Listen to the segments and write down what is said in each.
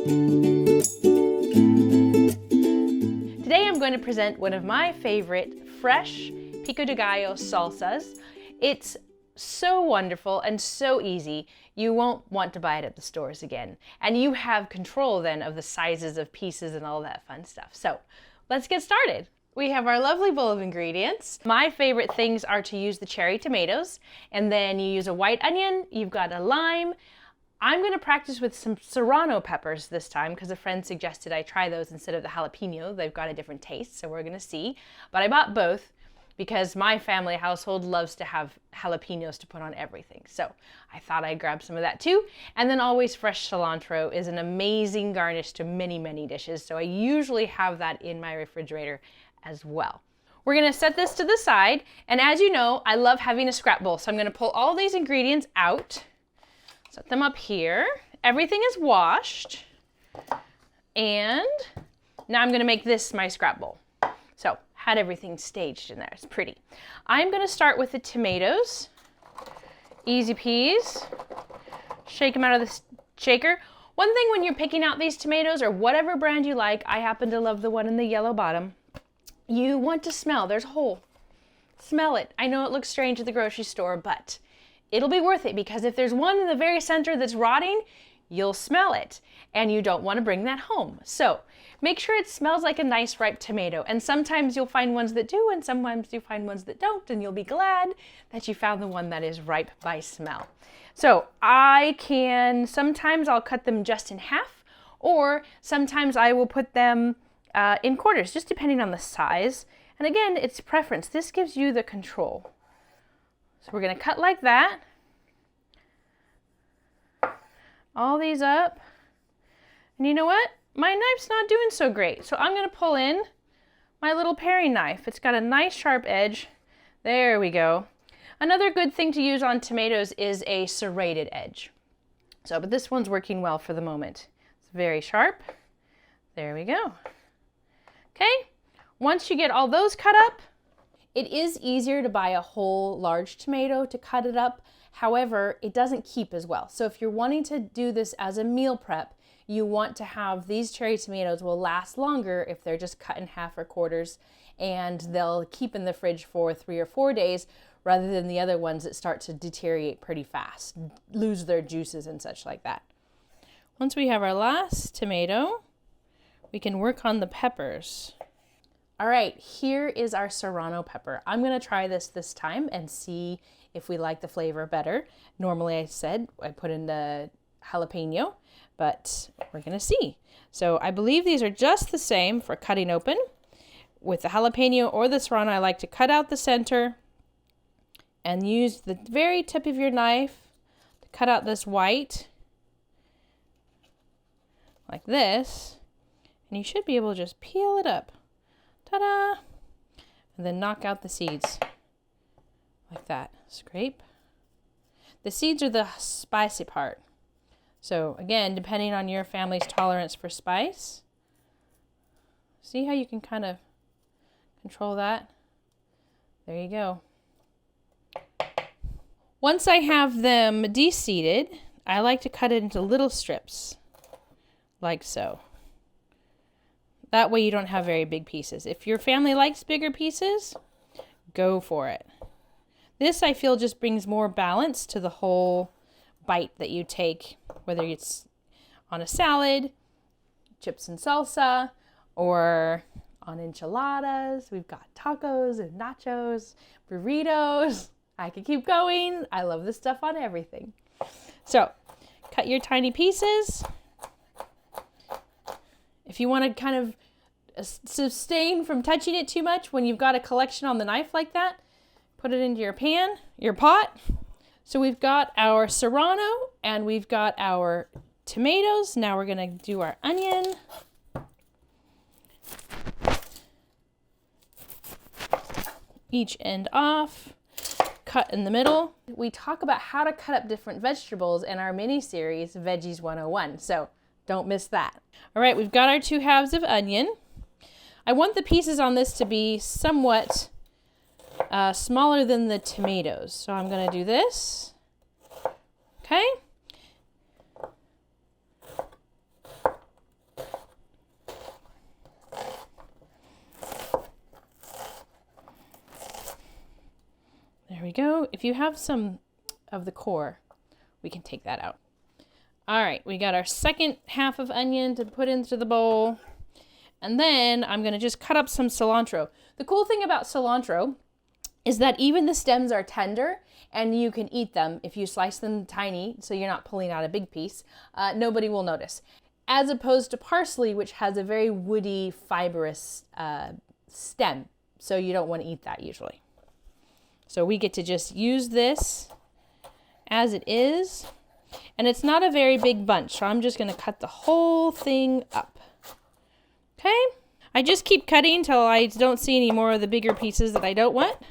Today I'm going to present one of my favorite fresh Pico de Gallo salsas. It's so wonderful and so easy, you won't want to buy it at the stores again. And you have control then of the sizes of pieces and all that fun stuff. So let's get started. We have our lovely bowl of ingredients. My favorite things are to use the cherry tomatoes, and then you use a white onion, you've got a lime. I'm going to practice with some serrano peppers this time because a friend suggested I try those instead of the jalapeno. They've got a different taste, so we're going to see. But I bought both because my family household loves to have jalapenos to put on everything. So I thought I'd grab some of that too. And then always fresh cilantro is an amazing garnish to many, many dishes. So I usually have that in my refrigerator as well. We're gonna set this to the side. And as you know, I love having a scrap bowl. So I'm gonna pull all these ingredients out, set them up here. Everything is washed. And now I'm gonna make this my scrap bowl. So had everything staged in there, it's pretty. I'm gonna start with the tomatoes. Easy peas. Shake them out of the shaker. One thing when you're picking out these tomatoes or whatever brand you like, I happen to love the one in the yellow bottom. You want to smell, there's a hole. Smell it. I know it looks strange at the grocery store, but it'll be worth it because if there's one in the very center that's rotting, you'll smell it and you don't want to bring that home. So make sure it smells like a nice ripe tomato. And sometimes you'll find ones that do and sometimes you find ones that don't, and you'll be glad that you found the one that is ripe by smell. So sometimes I'll cut them just in half, or sometimes I will put them in quarters, just depending on the size. And again, it's preference. This gives you the control. So we're gonna cut like that. All these up. And you know what? My knife's not doing so great. So I'm gonna pull in my little paring knife. It's got a nice sharp edge. There we go. Another good thing to use on tomatoes is a serrated edge. But this one's working well for the moment. It's very sharp. There we go. Okay, once you get all those cut up, it is easier to buy a whole large tomato to cut it up. However, it doesn't keep as well. So if you're wanting to do this as a meal prep, you want to have these cherry tomatoes will last longer if they're just cut in half or quarters, and they'll keep in the fridge for 3 or 4 days rather than the other ones that start to deteriorate pretty fast, lose their juices and such like that. Once we have our last tomato, we can work on the peppers. All right, here is our serrano pepper. I'm gonna try this time and see if we like the flavor better. Normally I said I put in the jalapeno, but we're gonna see. So I believe these are just the same for cutting open. With the jalapeno or the serrano, I like to cut out the center and use the very tip of your knife to cut out this white, like this. And you should be able to just peel it up. Ta-da! And then knock out the seeds. Like that. Scrape. The seeds are the spicy part. So again, depending on your family's tolerance for spice, see how you can kind of control that? There you go. Once I have them de-seeded, I like to cut it into little strips, like so. That way you don't have very big pieces. If your family likes bigger pieces, go for it. This, I feel, just brings more balance to the whole bite that you take, whether it's on a salad, chips and salsa, or on enchiladas. We've got tacos and nachos, burritos. I could keep going. I love this stuff on everything. So, cut your tiny pieces. If you want to kind of sustain from touching it too much when you've got a collection on the knife like that, put it into your pan, your pot. So we've got our serrano and we've got our tomatoes. Now we're going to do our onion. Each end off, cut in the middle. We talk about how to cut up different vegetables in our mini series, Veggies 101. So don't miss that. All right, we've got our 2 halves of onion. I want the pieces on this to be somewhat smaller than the tomatoes. So I'm going to do this. Okay. we go. If you have some of the core, we can take that out. All right, we got our second half of onion to put into the bowl. And then I'm gonna just cut up some cilantro. The cool thing about cilantro is that even the stems are tender and you can eat them if you slice them tiny, so you're not pulling out a big piece. Nobody will notice. As opposed to parsley, which has a very woody, fibrous stem. So you don't want to eat that usually. So we get to just use this as it is. And it's not a very big bunch, so I'm just going to cut the whole thing up. Okay? I just keep cutting until I don't see any more of the bigger pieces that I don't want.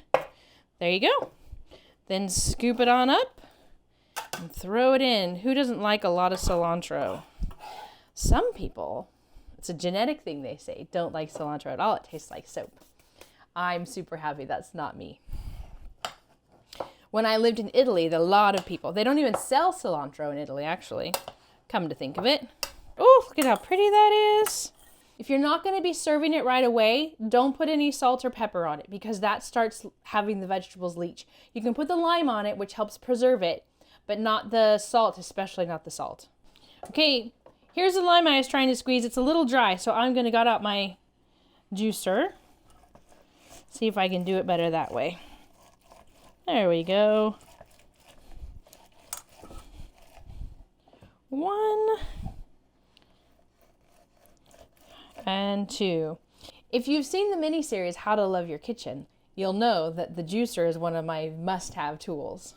There you go. Then scoop it on up and throw it in. Who doesn't like a lot of cilantro? Some people, it's a genetic thing they say, don't like cilantro at all. It tastes like soap. I'm super happy that's not me. When I lived in Italy, a lot of people, they don't even sell cilantro in Italy, actually, come to think of it. Oh, look at how pretty that is. If you're not going to be serving it right away, don't put any salt or pepper on it because that starts having the vegetables leach. You can put the lime on it, which helps preserve it, but not the salt, especially not the salt. Okay, here's the lime I was trying to squeeze. It's a little dry, so I'm going to get out my juicer. See if I can do it better that way. There we go. 1 and 2. If you've seen the mini-series How to Love Your Kitchen, you'll know that the juicer is one of my must-have tools.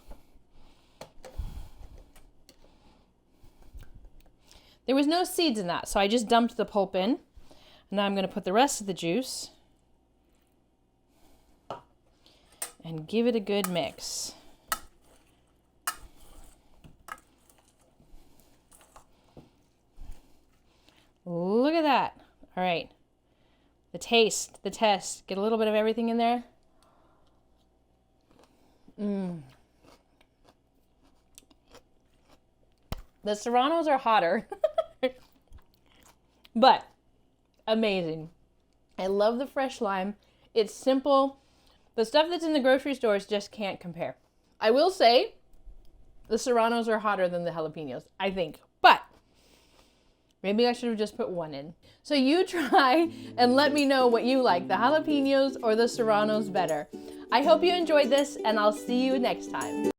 There was no seeds in that, so I just dumped the pulp in. Now I'm going to put the rest of the juice and give it a good mix. Look at that. All right. The taste, the test. Get a little bit of everything in there. The serranos are hotter, but amazing. I love the fresh lime. It's simple. The stuff that's in the grocery stores just can't compare. I will say the serranos are hotter than the jalapenos, I think, but maybe I should have just put one in. So you try and let me know what you like, the jalapenos or the serranos better. I hope you enjoyed this, and I'll see you next time.